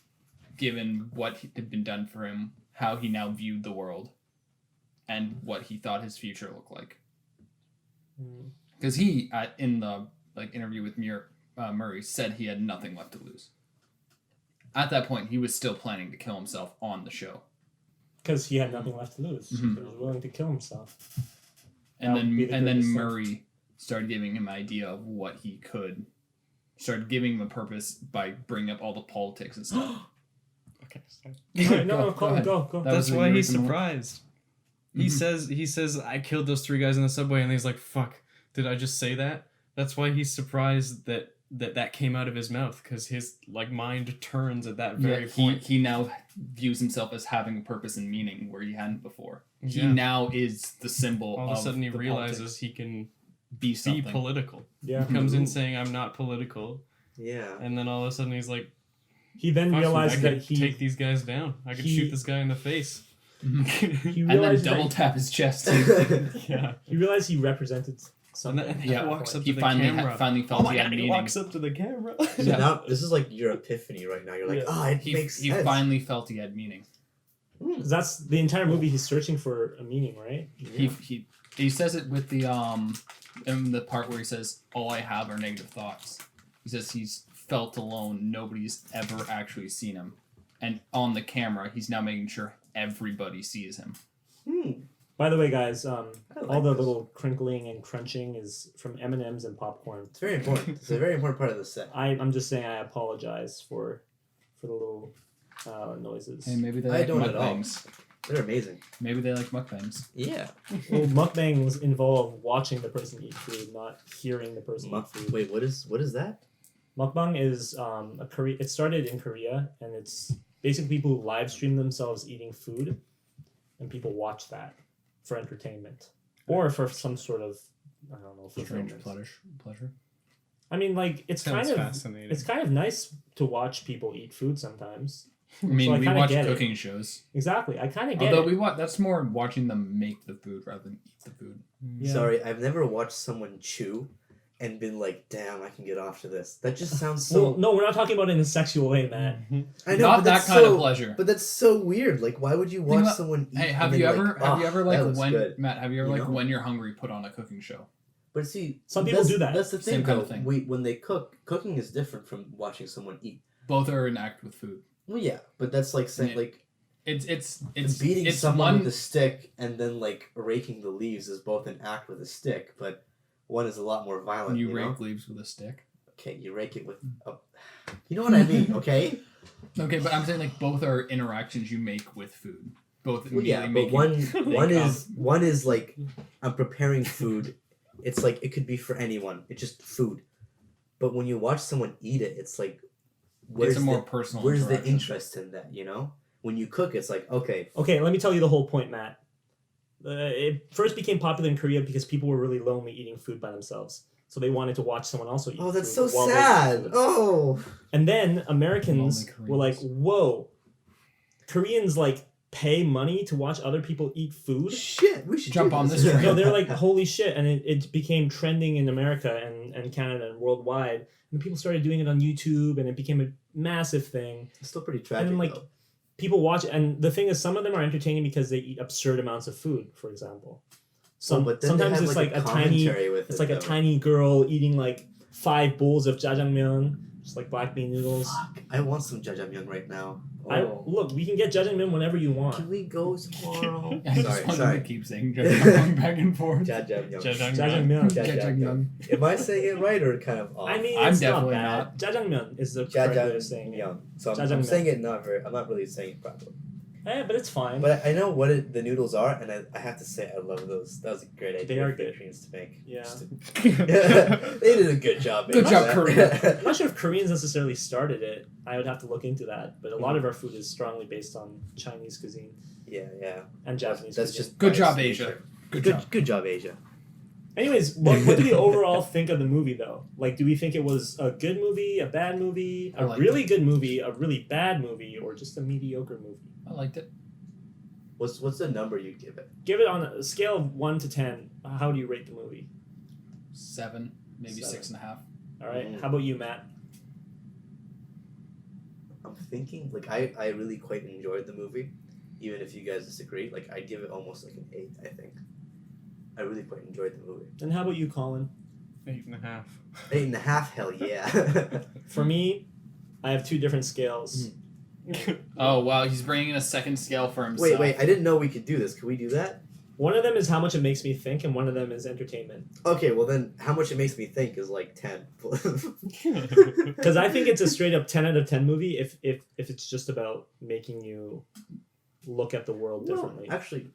given what had been done for him, how he now viewed the world, and what he thought his future looked like. Because he, in the interview with Murray, said he had nothing left to lose. At that point, he was still planning to kill himself on the show. Because he had nothing left to lose. Mhm. He was willing to kill himself. And That would be the then greatest thing. Murray started giving him an idea of what he could. Started giving him a purpose by bringing up all the politics and stuff. Okay. Sorry. Alright, no, Go Colin, ahead. go. That That's was the why he's original- surprised. He says I killed those 3 guys in the subway, and he's like, "Fuck, did I just say that?" That's why he's surprised that came out of his mouth, because his mind turns at that very point. He now views himself as having a purpose and meaning where he hadn't before. He Yeah. now is the symbol. All of a sudden, he the realizes politics. he can be be something. political. Yeah. He comes in saying, "I'm not political," Yeah. and then all of a sudden he's like, He then "Fuck, realized I that could he take these guys down. I could he- shoot this guy in the face." he And then realized double that tap his chest. Yeah. he realized he represented And something. then Yeah, he walks up he to the finally camera. finally Oh felt my he had god, he meaning. walks up to the camera. So now this is like your epiphany right now. You're like, Yeah. it He makes sense. finally felt he had meaning. 'Cause that's the entire movie. He's searching for a meaning, right? He says it with the in the part where he says, "All I have are negative thoughts." He says he's felt alone. Nobody's ever actually seen him, and on the camera, he's now making sure everybody sees him. By the way, guys, like all the this. little crinkling and crunching is from M&Ms and popcorn. It's very important. It's a very important part of the set. I'm just saying I apologize for the little noises. Hey, maybe they I like don't at all. mukbangs. They're amazing. Maybe they like mukbangs. Yeah. Well, mukbangs involve watching the person eat food, not hearing the person eat food. Wait, what is that? Mukbang is a Korea. It started in Korea, and it's basically people who live stream themselves eating food, and people watch that. for entertainment or for some sort of, I don't know, Strange fulfillment. pleasure. I mean, like it's Sounds kind of fascinating. it's kind of nice to watch people eat food sometimes. I mean, So I we kinda watch get it. cooking shows. Exactly, I kind of get Although it. that's more watching them make the food rather than eat the food. Yeah. Sorry, I've never watched someone chew and been like, damn, I can get off to this. That just sounds so... Well, no, we're not talking about it in a sexual way, Matt. I know, Not but that that's kind so, of pleasure. But that's so weird. Like, why would you watch about- someone eat? Hey, and have then you like, ever "Ah, like that looks when good." Matt? Have you ever You like know? when you're hungry put on a cooking show? But see, Some people do that. That's the thing, Same kind though. of thing. When they cook, cooking is different from watching someone eat. Both are an act with food. Well, yeah, but that's like saying Yeah. like It's beating it's someone one. with a stick and then like raking the leaves is both an act with a stick, but one is a lot more violent. You You know? rake leaves with a stick. Okay, you rake it with a. You know what I mean, okay? Okay, but I'm saying like both are interactions you make with food. Both Well, yeah, immediately but making. one is like I'm preparing food. It's like it could be for anyone. It's just food. But when you watch someone eat it, it's like It's a more personal. where's the interaction. interest in that? You know, when you cook, it's like okay, Okay, let me tell you the whole point, Matt. It first became popular in Korea because people were really lonely eating food by themselves. So they wanted to watch someone also eat oh, that's so food while they ate sad. food. Oh, And then Americans Lonely were like, Koreans. whoa, Koreans like pay money to watch other people eat food? shit, we should Jump do on this. this train. No, they're like, holy shit. And it became trending in America and Canada and worldwide. And people started doing it on YouTube and it became a massive thing. It's still pretty tragic. And like though. people watch, and the thing is, some of them are entertaining because they eat absurd amounts of food, for example. But then they Sometimes have, it's like a tiny, commentary with it's it, like a though. tiny girl eating like 5 bowls of jjajangmyeon, just like black bean noodles. Fuck, I want some jjajangmyeon right now. Oh. Look, we can get jjajangmyeon whenever you want. Can we go tomorrow? I just sorry, wanted sorry. to keep saying going back and forth. Jjajangmyeon. Jjajangmyeon. Jjajangmyeon. Am I saying it right or kind of off? I mean, I'm it's not definitely bad. Jjajangmyeon is the correct way of saying it. Jjajangmyeon. So I'm Jjajangmyeon. saying it not very. I'm not really saying it properly. But it's fine. But I know what the noodles are, and I have to say I love those. That was a great idea. They are for the good. Koreans to make. Yeah. Just to- they did a good job. Good making job, that. Korea. I'm not sure if Koreans necessarily started it. I would have to look into that. But a lot of our food is strongly based on Chinese cuisine yeah. and Japanese That's cuisine. just Good by job, its Asia. nature. Good job. Good job, Asia. Anyways, what do we overall think of the movie, though? Like, do we think it was a good movie, a bad movie, I a liked really good movie, a really bad movie, or just a mediocre movie? I liked it. What's the number you give it? Give it on a scale of 1 to 10. How do you rate the movie? 7, maybe 7. 6.5. All right. Mm. How about you, Matt? I'm thinking like I really quite enjoyed the movie, even if you guys disagree. Like I'd give it almost like an 8. I think. I really quite enjoyed the movie. And how about you, Colin? 8.5. 8.5. Hell yeah. For me, I have 2 different scales. Oh wow, he's bringing in a second scale for himself. Wait. I didn't know we could do this. Can we do that? One of them is how much it makes me think, and one of them is entertainment. Okay. Well then, how much it makes me think is like 10. Because I think it's a straight up 10 out of 10 movie if it's just about making you look at the world differently. Well, actually,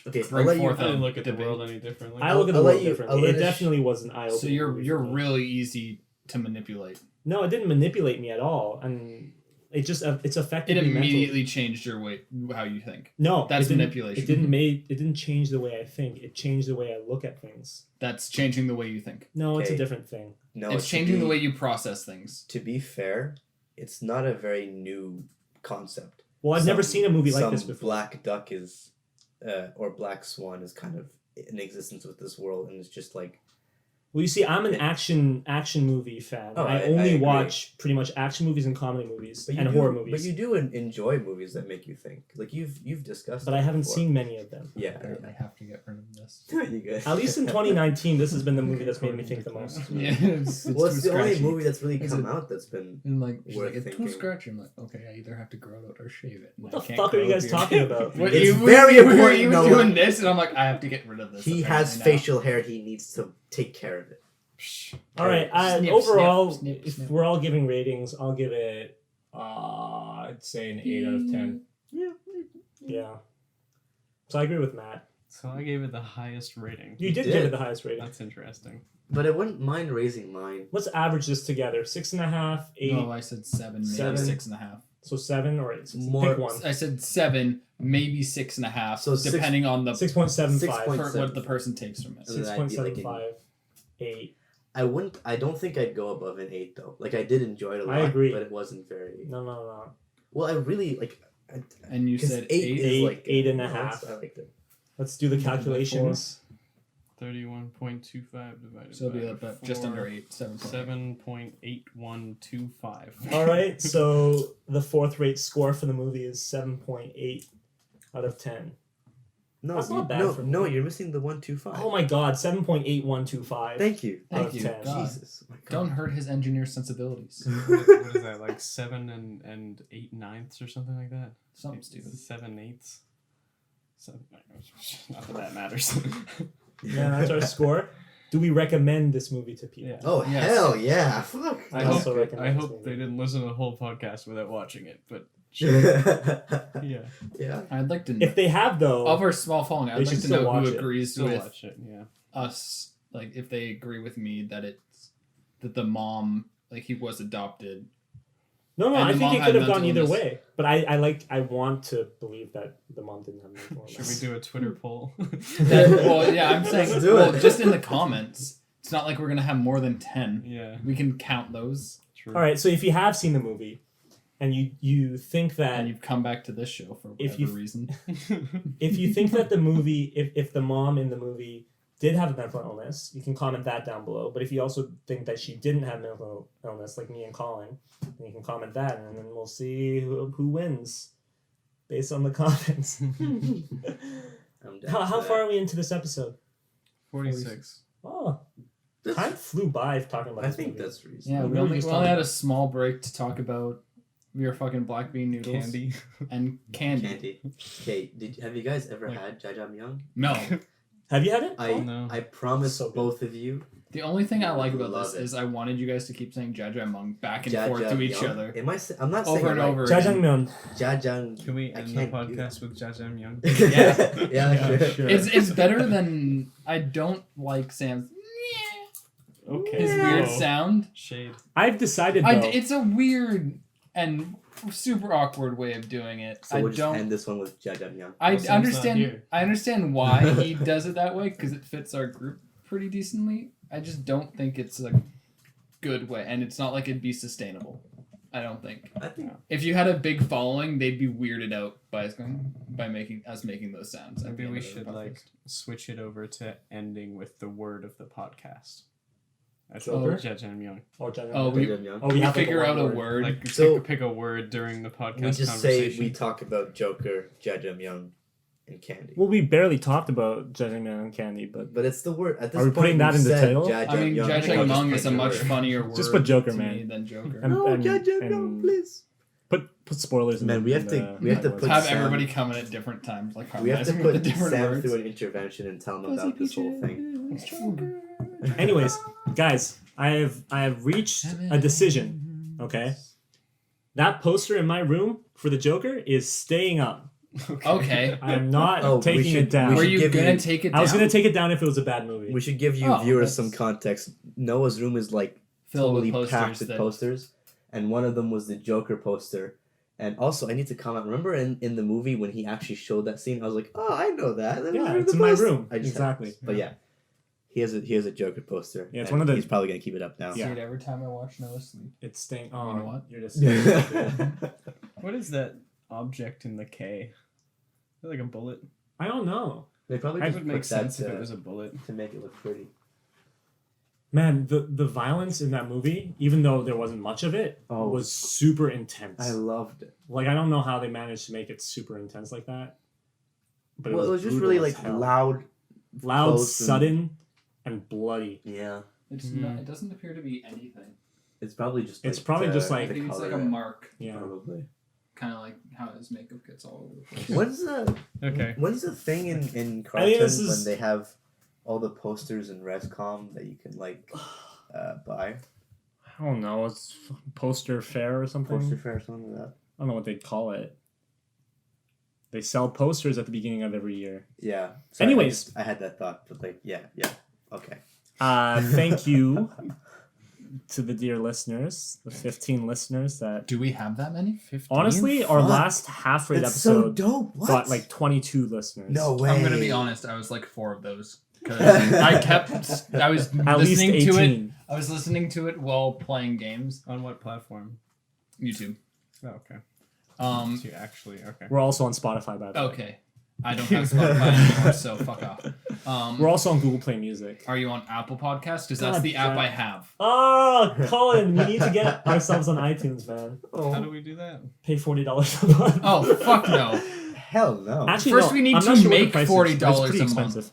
okay. Bring I'll let you. forth I didn't look at the Debate. world any differently. I look at the I'll let world you- differently. I'll It let definitely was an eye opener. So you're really easy to manipulate. No, it didn't manipulate me at all, and it just it's affected It me mentally. immediately changed your way, how you think. No, That's it didn't- manipulation. It didn't change the way I think. It changed the way I look at things. That's changing the way you think. No, it's a Okay. different thing. No, It's to changing the be- way you process things. To be fair, it's not a very new concept. Well, I've never seen a movie like this before. Black duck is, or black swan is kind of in existence with this world, and it's just like Well, you see, I'm an action movie fan. Oh, I I only agree. watch pretty much action movies and comedy movies But you and do- horror movies. But you do enjoy movies that make you think. Like you've discussed. But it I haven't before. seen many of them. Yeah. I have to get rid of this. You good. At least in 2019, this has been the movie that's made me think the most. Yeah, it's Well, it's too the only scratchy. movie that's really Is come it- out that's been. And like, she's worth like, it's too thinking. scratchy. I'm like, okay, I either have to grow it out or shave it. What the fuck are you guys talking about? What, It's you, very you were important, even Noah. doing this, and I'm like, I have to get rid of this. He has apparently now. facial hair. He needs to take care of it. All right. Snip, Overall, snip, if snip. we're all giving ratings, I'll give it. I'd say an 8 out of 10. Yeah. Yeah. So I agree with Matt. So I gave it the highest rating. You did did. give it the highest rating. That's interesting. But I wouldn't mind raising mine. Let's average this together. 6.5, 8. No, I said 7, maybe 7. 6.5. So 7 or 8. More- Pick one. I said 7, maybe 6.5, So six- depending on the 6.75. for what the person takes from it. And then I'd be like 6.75. 8. I don't think I'd go above an 8 though. Like I did enjoy it a lot, I agree. but it wasn't very. No. Well, I really like. And you 'cause said 8 8. is like 8.5. I liked it. Let's do the calculations. 31.25 divided So it'll be by about just under 4, 8. 7. 7.8125. All right, so the fourth rate score for the movie is 7.8 out of 10. No, That's not bad no, for no, me. you're missing the 125. Oh my god, 7.8125. Thank you. out of Thank you. 10. God. Jesus. My God. Don't hurt his engineer sensibilities. What is that, like 7 and 8/9 or something like that? Something stupid. 7/8. Not that that matters. Yeah, that's our score. Do we recommend this movie to people? Yeah. Oh Yes. hell yeah! Fuck. I hope- also recommend I this hope movie. they didn't listen to the whole podcast without watching it, but yeah. yeah, I'd like to know. If they have, though, Of our small following, They I'd like should to still know who watch it. agrees still with watch it. Yeah, us. Like, if they agree with me that the mom, like, he was adopted. no, and I the think mom it had could have gone mental either illness. way. But I want to believe that the mom didn't have mental illness. should we do a Twitter poll? Well, yeah, I'm saying, Let's do well, it. just in the comments. It's not like we're going to have more than 10. Yeah, We can count those. true. All right, so if you have seen the movie and you think that And you've come back to this show for If whatever you- reason. if you think that the movie if the mom in the movie did have a mental illness, you can comment that down below. But if you also think that she didn't have mental illness, like me and Colin, then you can comment that, and then we'll see who wins based on the comments. I'm down how for far that. are we into this episode? 46. Oh, That's- time flew by talking about I this think movie. that's reasonable. Yeah, We we were only, just we only talking- had a small break to talk about your fucking black bean noodles Candy. and candy. Candy. Okay, have you guys ever Like- had jajangmyeon? No. Have you had it? I No. I promise So good. both of you. The only thing I like about Love this it. is I wanted you guys to keep saying jajangmyeon back and forth to each Jajangmyeon. other Am I? I'm not saying over and it right. over again. Jajangmyeon. Jajang. Can we I end the can't do podcast with Jajangmyeon? yeah, Yeah, sure. sure. It's better than I don't like Sam's Okay. his weird Whoa. sound. Shade. I've decided though. It's a weird and super awkward way of doing it. So I we'll just don't. end this one with jajangmyeon. I Well, Sam's not understand. here. I understand why he does it that way because it fits our group pretty decently. I just don't think it's a good way, and it's not like it'd be sustainable. I don't think. I think If you had a big following, they'd be weirded out by making those sounds. at the Maybe end we of the should podcast. like switch it over to ending with the word of the podcast. That's Joker? Jajangmyeon. Oh, Jajangmyeon. Oh, we- jajangmyeon. Oh, we have to figure go out a one word. Like So- pick a word during the podcast we just say conversation. we talk about Joker, jajangmyeon, and candy. Well, we barely talked about Jajangmyeon and candy, but But it's the word. At this Are we point, putting that we've in the said title? Jajangmyeon. I mean, I'll just jajangmyeon is pick a the much word. funnier word Just put Joker, to man. me than Joker. And- No, jajangmyeon, and- please. put spoilers. Man, in we have in to- the we have to title. put Have Sam- everybody come in at different times, like We have to harmonizing with put the different Sam words. through an intervention and tell him about this whole thing. Anyways, guys, I have reached a decision. Okay, that poster in my room for the Joker is staying up. Okay. I am not Oh, we taking should- it down. we Were should you give gonna you- take it I was down? gonna take it down if it was a bad movie. We should give you Oh, viewers that's- some context. Noah's room is like Filled with totally packed posters with that posters, and one of them was the Joker poster. And also, I need to comment. Remember in the movie when he actually showed that scene? I was like, "Oh, I know that. That was Yeah, the it's in my poster." room. I just Exactly. But yeah, he has a Joker poster. Yeah, it's and one of the- He's probably gonna keep it up now. See Yeah. it every time I watch Noah sleep. It's staying. You Oh, know what? You're just. What is that object in the K? Is that like a bullet? I don't know, They probably That just would put make that sense if to, it was a bullet. to make it look pretty. man. The violence in that movie, even though there wasn't much of it, Oh. was super intense. I loved it. Like, I don't know how they managed to make it super intense like that. But Well, it was just brutal really as like hell. loud. loud, close and- sudden, and bloody. Yeah, It doesn't appear to be anything. it's probably just. It's like, probably the- just, I like, the think it's like a color. mark, Yeah. Probably. kind of like how his makeup gets all over the place. When's the Okay. When's the thing in I think Carlton this is- when they have all the posters in Rescom that you can like buy? I don't know. It's poster fair or something. Poster fair or something like that. I don't know what they call it. They sell posters at the beginning of every year. Yeah. Anyways. I had that thought, but like, yeah, okay. Thank you to the dear listeners, the 15 listeners that. Do we have that many? 15? Honestly, our Fuck. last half rate That's so episode dope. What? got like 22 listeners. No way. I'm gonna be honest. I was like 4 of those because I was At least listening 18. to it. I was listening to it while playing games. On what platform? YouTube. Oh, okay. Um. So you actually, okay. We're also on Spotify, by the way. Okay. I don't have Spotify anymore, so fuck off. We're also on Google Play Music. Are you on Apple Podcasts? Because that's God the app damn. I have. Oh, Colin, we need to get ourselves on iTunes, man. How do we do that? Pay $40 a month. Oh fuck no! Hell no. Actually, First no, we need I'm to not sure what the make price is, but it's $40 pretty a month. expensive.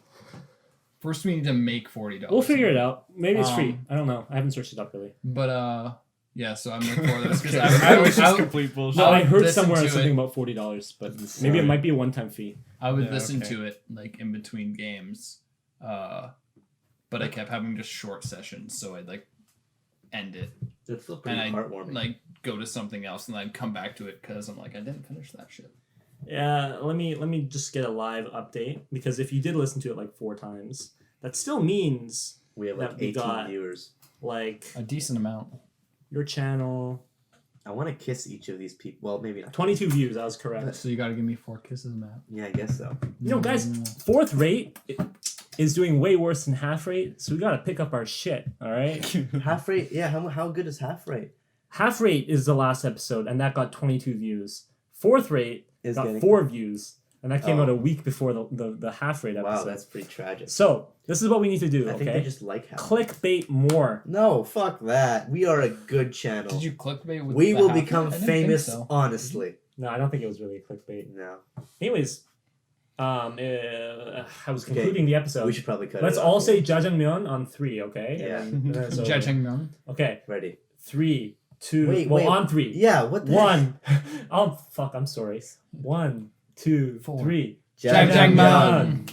First we need to make $40. We'll figure it out. Maybe it's free. Um, I don't know. I haven't searched it up really. But yeah. So I'm like 4 of those because Okay, I that was was just complete bullshit. No, I would heard listen somewhere to something it. about $40, but maybe it might be a one-time fee. I would Yeah, listen okay. to it like in between games, but I kept having just short sessions, so I'd like end it It's still and pretty I'd heartwarming. like go to something else and then I'd come back to it because I'm like I didn't finish that shit. Yeah, let me just get a live update because if you did listen to it like 4 times, that still means we have like that we 18 got- viewers. like A decent amount. your channel I want to kiss each of these people. Well, maybe not. 22 views. I was correct. So you got to give me 4 kisses, Matt. Yeah, I guess so. You know, guys, 4th rate is doing way worse than half rate, so we gotta pick up our shit. All right. Half rate. Yeah, how good is half rate? Half rate is the last episode, and that got 22 views. 4th rate Is got getting 4 views, and that came Oh. out a week before the half rate episode. Wow, that's pretty tragic. So this is what we need to do. I think Okay. they just like half. Clickbait more. No, fuck that. We are a good channel. Did you clickbait with We the will half- become I didn't famous, think so. honestly. No, I don't think it was really a clickbait. No. Anyways, I was concluding the episode. We should probably cut Let's it all off. say Jajangmyeon on 3, okay? Yeah. And then it's over. Jajangmyeon. Okay, Ready. 3, 2. Wait, well, wait. on 3. Yeah, what the 1. Oh fuck! I'm sorry. 1, 2, Four. 3. Jajangmyeon.